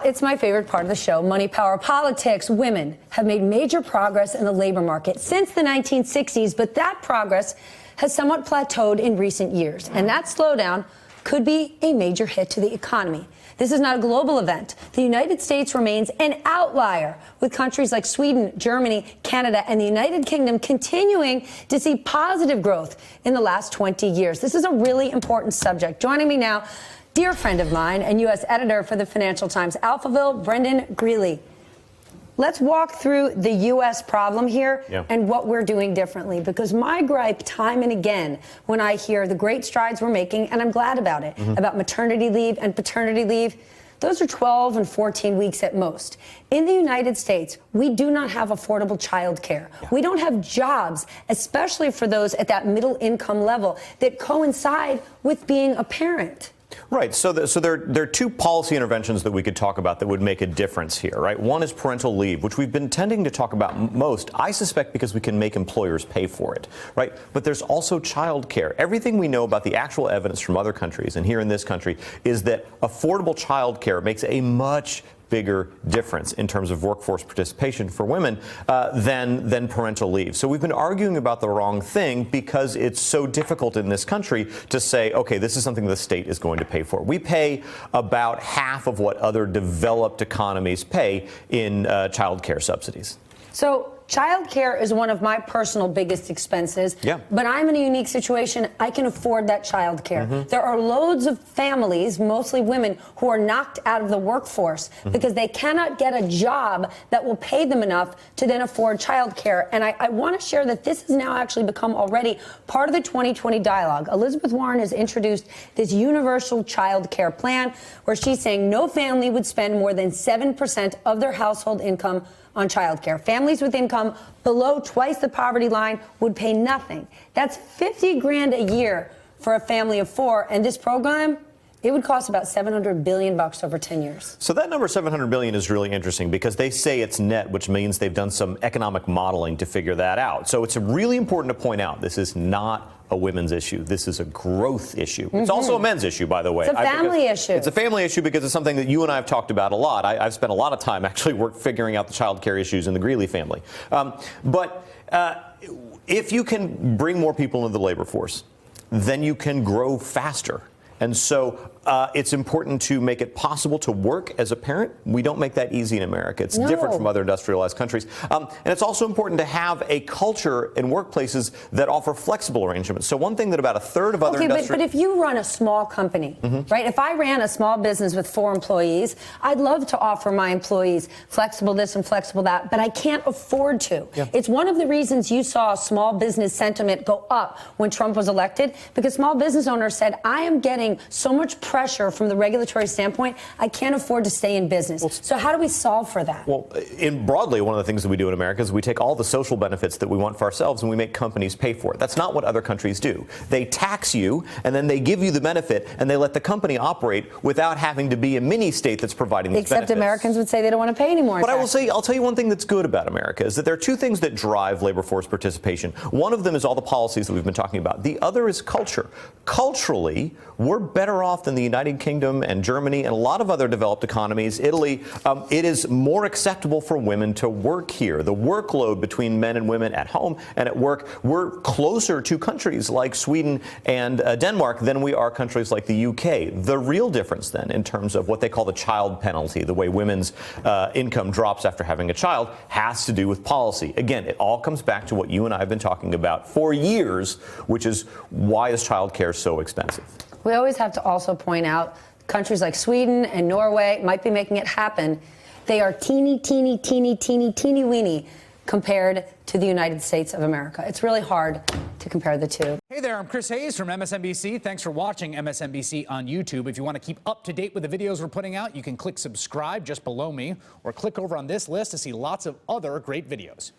It's my favorite part of the show, money, power, politics. Women have made major progress in the labor market since the 1960s, but that progress has somewhat plateaued in recent years. And that slowdown could be a major hit to the economy. This is not a global event. The United States remains an outlier, with countries like Sweden, Germany, Canada, and the United Kingdom continuing to see positive growth in the last 20 years. This is a really important subject. Joining me now, dear friend of mine and U.S. editor for the Financial Times Alphaville, Brendan Greeley. Let's walk through the U.S. problem here and what we're doing differently, because my gripe time and again when I hear the great strides we're making, and I'm glad about it, about maternity leave and paternity leave, those are 12 and 14 weeks at most. In the United States, we do not have affordable child care. We don't have jobs, especially for those at that middle income level, that coincide with being a parent. Right. So there are two policy interventions that we could talk about that would make a difference here, right? One is parental leave, which we've been tending to talk about most, I suspect because we can make employers pay for it, right? But there's also child care. Everything we know about the actual evidence from other countries and here in this country is that affordable child care makes a much bigger difference in terms of workforce participation for women than parental leave. So we've been arguing about the wrong thing because it's so difficult in this country to say, okay, this is something the state is going to pay for. We pay about half of what other developed economies pay in child care subsidies. So child care is one of my personal biggest expenses, but I'm in a unique situation. I can afford that child care. There are loads of families, mostly women, who are knocked out of the workforce because they cannot get a job that will pay them enough to then afford child care. And I want to share that this has now actually become already part of the 2020 dialogue. Elizabeth Warren has introduced this universal child care plan where she's saying no family would spend more than 7% of their household income on child care. Families with income below twice the poverty line would pay nothing. That's $50 grand a year for a family of four, and this program, it would cost about $700 billion over 10 years. So that number, $700 billion, is really interesting because they say it's net, which means they've done some economic modeling to figure that out. So it's really important to point out this is not a women's issue. This is a growth issue. It's also a men's issue, by the way. It's a family issue. It's a family issue because it's something that you and I have talked about a lot. I've spent a lot of time actually figuring out the child care issues in the Greeley family. But if you can bring more people into the labor force, then you can grow faster. And so it's important to make it possible to work as a parent. We don't make that easy in America. It's different from other industrialized countries. And it's also important to have a culture in workplaces that offer flexible arrangements. So one thing that about a third of other but if you run a small company, right? If I ran a small business with 4 employees, I'd love to offer my employees flexible this and flexible that, but I can't afford to. It's one of the reasons you saw small business sentiment go up when Trump was elected, because small business owners said, I am getting so much pressure from the regulatory standpoint, I can't afford to stay in business. So how do we solve for that? Well, broadly, one of the things that we do in America is we take all the social benefits that we want for ourselves and we make companies pay for it. That's not what other countries do. They tax you and then they give you the benefit and they let the company operate without having to be a mini state that's providing these benefits. Except Americans would say they don't want to pay anymore. But I'll tell you one thing that's good about America is that there are two things that drive labor force participation. One of them is all the policies that we've been talking about. The other is culture. Culturally, we're better off than the United Kingdom and Germany and a lot of other developed economies. Italy, it is more acceptable for women to work here. The workload between men and women at home and at work, we're closer to countries like Sweden and Denmark than we are countries like the UK. The real difference then in terms of what they call the child penalty, the way women's income drops after having a child, has to do with policy. Again, it all comes back to what you and I have been talking about for years, which is why is child care so expensive? We always have to also point out countries like Sweden and Norway might be making it happen. They are teeny, teeny, teeny, teeny, teeny weeny compared to the United States of America. It's really hard to compare the two. Hey there, I'm Chris Hayes from MSNBC. Thanks for watching MSNBC on YouTube. If you want to keep up to date with the videos we're putting out, you can click subscribe just below me or click over on this list to see lots of other great videos.